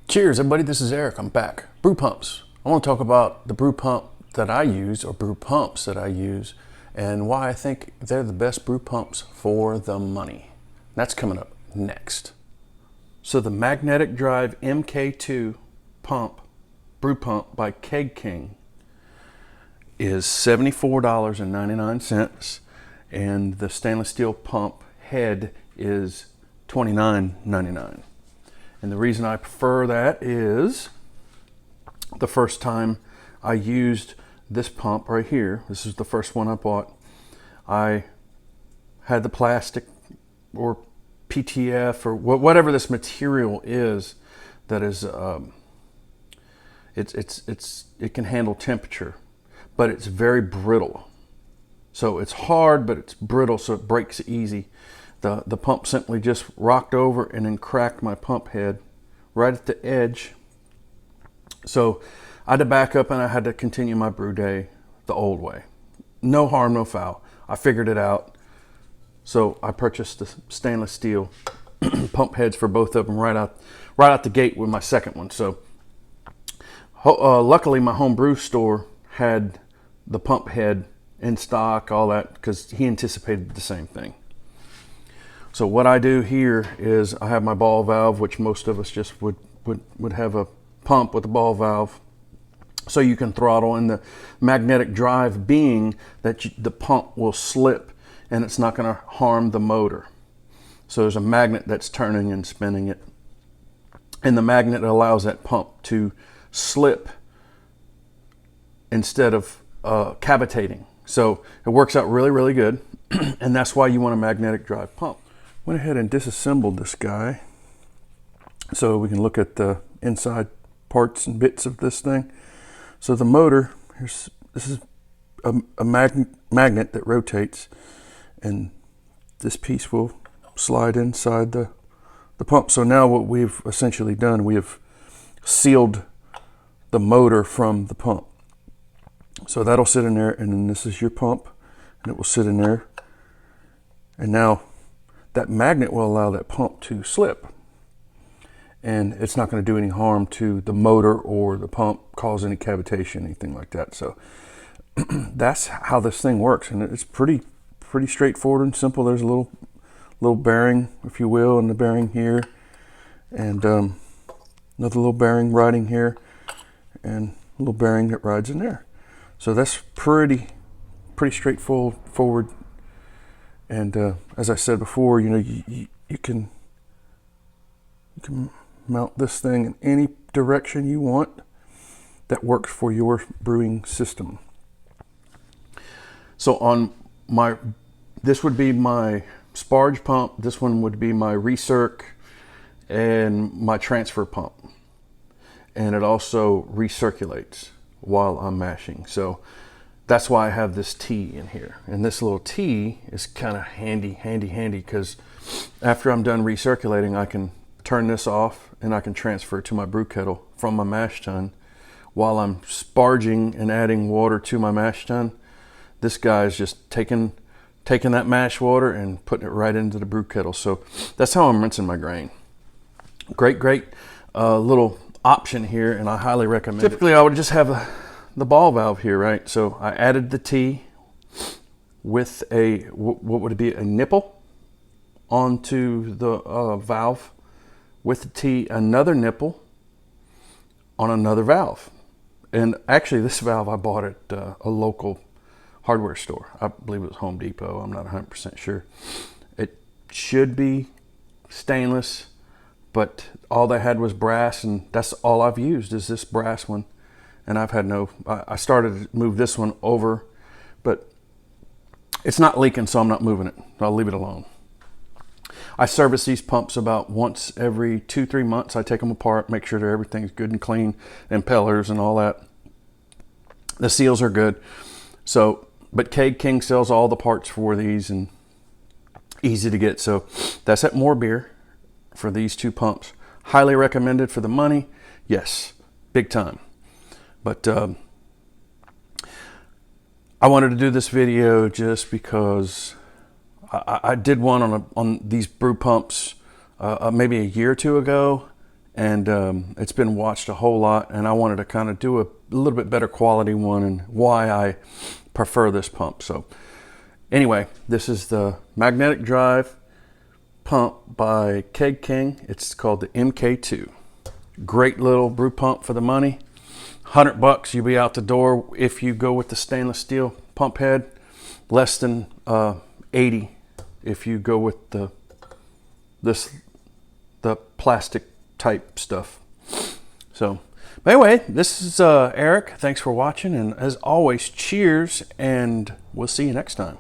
Cheers, everybody. This is Eric. I'm back. Brew pumps. I want to talk about the brew pump that I use, or brew pumps that I use, and why I think they're the best brew pumps for the money. That's coming up next. So the Magnetic Drive MK2 pump, brew pump by Keg King, is $74.99, and the stainless steel pump head is $29.99. And the reason I prefer that is the first time I used this pump right here, this is the first one I bought, I had the plastic or PTF or whatever this material is that is, it can handle temperature, but it's very brittle. So it's hard, but it's brittle, so it breaks easy. The pump simply just rocked over and then cracked my pump head right at the edge. So I had to back up and I had to continue my brew day the old way. No harm, no foul. I figured it out. So I purchased the stainless steel pump heads for both of them right out the gate with my second one. So luckily my home brew store had the pump head in stock, all that, because he anticipated the same thing. So what I do here is I have my ball valve, which most of us just would have a pump with a ball valve, so you can throttle, and the magnetic drive being that the pump will slip and it's not going to harm the motor. So there's a magnet that's turning and spinning it, and the magnet allows that pump to slip instead of cavitating. So it works out really, really good, and that's why you want a magnetic drive pump. Went ahead and disassembled this guy so we can look at the inside parts and bits of this thing. So the motor, this is a magnet that rotates, and this piece will slide inside the pump. So now what we've essentially done, we have sealed the motor from the pump. So that'll sit in there, and then this is your pump, and it will sit in there. And now that magnet will allow that pump to slip, and it's not going to do any harm to the motor or the pump, cause any cavitation, anything like that. So that's how this thing works, and it's pretty straightforward and simple. There's a little bearing, if you will, in the bearing here, and another little bearing riding here, and a little bearing that rides in there. So that's pretty straightforward. And as I said before, you know, you can mount this thing in any direction you want that works for your brewing system. So on this would be my sparge pump, this one would be my recirc, and my transfer pump. And it also recirculates while I'm mashing. So that's why I have this T in here. And this little T is kind of handy, because after I'm done recirculating, I can turn this off and I can transfer to my brew kettle from my mash tun. While I'm sparging and adding water to my mash tun, this guy is just taking that mash water and putting it right into the brew kettle. So that's how I'm rinsing my grain. Great little option here, and I highly recommend it. Typically I would just have the ball valve here, right? So I added the T with what would it be, a nipple onto the valve, with the T, another nipple on another valve. And actually this valve I bought at a local hardware store. I believe it was Home Depot. I'm not 100% sure. It should be stainless, but all they had was brass, and that's all I've used is this brass one. And I've had I started to move this one over, but it's not leaking, so I'm not moving it. I'll leave it alone. I service these pumps about once every 2-3 months. I take them apart, make sure that everything's good and clean, impellers and all that. The seals are good. So, but Keg King sells all the parts for these, and easy to get. So that's at More Beer for these two pumps. Highly recommended for the money. Yes, big time. But I wanted to do this video just because I did one on these brew pumps maybe a year or two ago, and it's been watched a whole lot, and I wanted to kind of do a little bit better quality one and why I prefer this pump. So anyway, this is the magnetic drive pump by Keg King. It's called the MK2. Great little brew pump for the money. $100, you'll be out the door if you go with the stainless steel pump head. Less than 80 if you go with the plastic type stuff. So, but anyway, this is Eric. Thanks for watching, and as always, cheers, and we'll see you next time.